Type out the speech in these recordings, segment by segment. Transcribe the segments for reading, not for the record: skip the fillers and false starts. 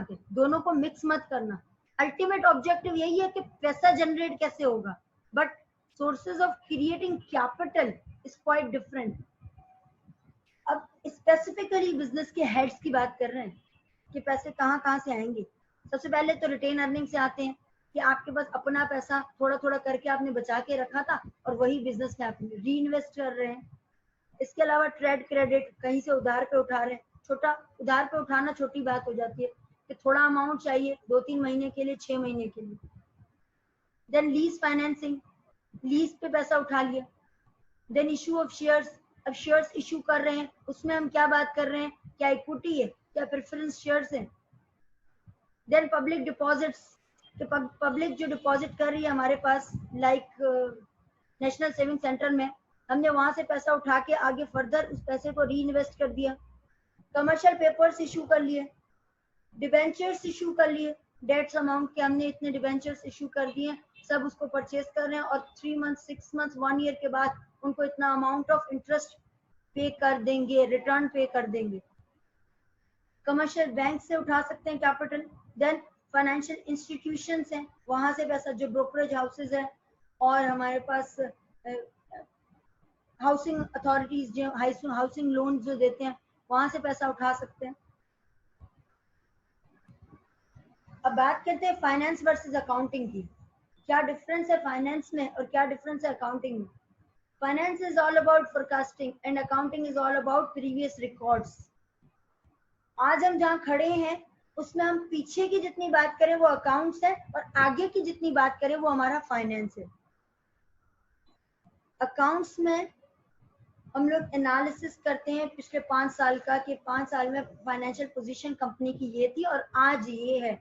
दोनों को मिक्स मत करना। अल्टीमेट ऑब्जेक्टिव यही है कि पैसा जनरेट कैसे होगा, but sources of creating capital is quite different. अब स्पेसिफिकली बिजनेस के हेड्स की बात कर रहे हैं कि पैसे कहाँ कहाँ से आएंगे। सबसे पहले तो रिटेन अर्निंग से आते हैं कि आपके पास अपना पैसा थोड़ा थोड़ा करके आपने बचा के रखा था और वही बिजनेस में आप री इन्वेस्ट कर रहे हैं। इसके अलावा ट्रेड क्रेडिट, कहीं से उधार पे उठा रहे हैं। छोटा उधार पे उठाना छोटी बात हो जाती है कि थोड़ा अमाउंट चाहिए 2-3 महीने के लिए, 6 महीने के लिए। देन लीज फाइनेंसिंग, लीज पे पैसा उठा लिया। देन इशू ऑफ शेयर्स, अब शेयर्स इशू कर रहे हैं, उसमें हम क्या बात कर रहे हैं, क्या इक्विटी है, क्या प्रेफरेंस शेयर्स है। देन पब्लिक डिपॉजिट्स, तो पब्लिक जो डिपॉजिट कर रही है हमारे पास, लाइक नेशनल सेविंग सेंटर में, हमने वहां से पैसा उठा के आगे फर्दर उस पैसे को री इन्वेस्ट कर दिया। कमर्शियल पेपर्स इशू कर लिए, डिबेंचर्स इशू कर लिए, डेट्स अमाउंट के हमने इतने डिबेंचर्स इशू कर दिए, सब उसको परचेज कर रहे हैं और 3 मंथ 6 मंथ 1 ईयर के बाद उनको इतना अमाउंट ऑफ इंटरेस्ट पे कर देंगे, रिटर्न पे कर देंगे। कमर्शियल बैंक से उठा सकते हैं कैपिटल। देन फाइनेंशियल इंस्टीट्यूशंस हैं, वहां से पैसा, जो ब्रोकरेज हाउसेज है और हमारे पास हाउसिंग अथॉरिटीज जो हाउसिंग लोन जो देते हैं, वहां से पैसा उठा सकते हैं। अब बात करते हैं फाइनेंस वर्सेस अकाउंटिंग की। क्या डिफरेंस है फाइनेंस में और क्या डिफरेंस है अकाउंटिंग में। Finance is all about forecasting and accounting is all about previous records. आज हम जहाँ खड़े हैं उसमें हम पीछे की जितनी बात करें वो अकाउंट्स है और आगे की जितनी बात करें वो हमारा फाइनेंस है। अकाउंट्स में हम लोग एनालिसिस करते हैं पिछले 5 साल का कि 5 साल में फाइनेंशियल पोजीशन कंपनी की ये थी और आज ये है।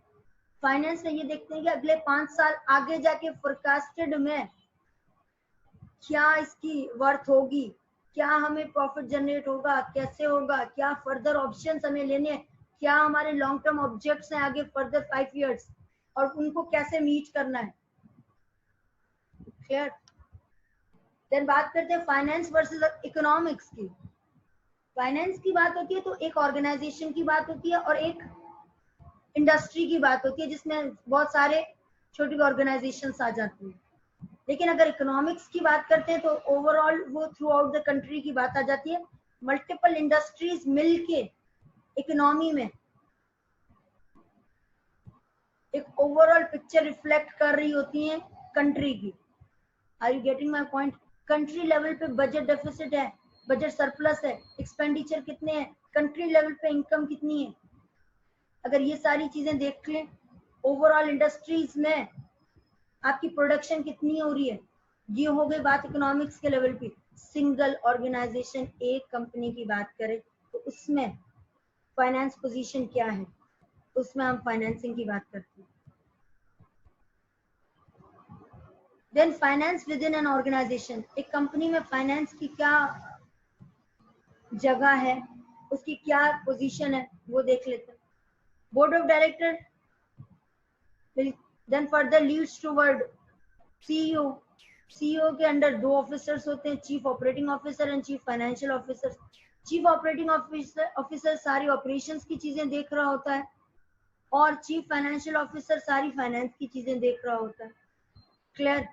फाइनेंस में ये देखते हैं कि अगले 5 साल आगे जाके फोरकास्टेड में क्या इसकी वर्थ होगी, क्या हमें प्रॉफिट जनरेट होगा, कैसे होगा, क्या फर्दर ऑप्शंस हमें लेने हैं, क्या हमारे लॉन्ग टर्म ऑब्जेक्ट्स हैं आगे फर्दर 5 इयर्स और उनको कैसे मीट करना है। क्लियर। देन बात करते हैं फाइनेंस वर्सेस इकोनॉमिक्स की। फाइनेंस की बात होती है तो एक ऑर्गेनाइजेशन की बात होती है और एक इंडस्ट्री की बात होती है जिसमें बहुत सारे छोटी ऑर्गेनाइजेशंस आ जाती हैं। लेकिन अगर इकोनॉमिक्स की बात करते हैं तो ओवरऑल वो थ्रू आउट द कंट्री की बात आ जाती है। मल्टीपल इंडस्ट्रीज मिलके इकोनॉमी में एक ओवरऑल पिक्चर रिफ्लेक्ट कर रही होती है कंट्री की। Are you getting my point. Country level पे बजट डेफिसिट है, बजट सरप्लस है, एक्सपेंडिचर कितने हैं, कंट्री लेवल पे इनकम कितनी है। अगर ये सारी चीजें देख लें, ओवरऑल इंडस्ट्रीज में आपकी प्रोडक्शन कितनी हो रही है, ये हो गई बात इकोनॉमिक्स के लेवल पे। सिंगल ऑर्गेनाइजेशन एक कंपनी की बात करें तो उसमें फाइनेंस पोजीशन क्या है, उसमें हम फाइनेंसिंग की बात करते हैं। Then finance within an organisation, एक कंपनी में फाइनेंस की क्या जगह है, उसकी क्या पोजीशन है, वो देख लेते हैं। Board of director then further leads toward CEO. CEO के अंडर 2 ऑफिसर्स होते हैं, chief operating officer and chief financial officer. Chief operating officer सारी ऑपरेशंस की चीजें देख रहा होता है और चीफ फाइनेंशियल ऑफिसर सारी फाइनेंस की चीजें देख रहा होता है। क्लियर।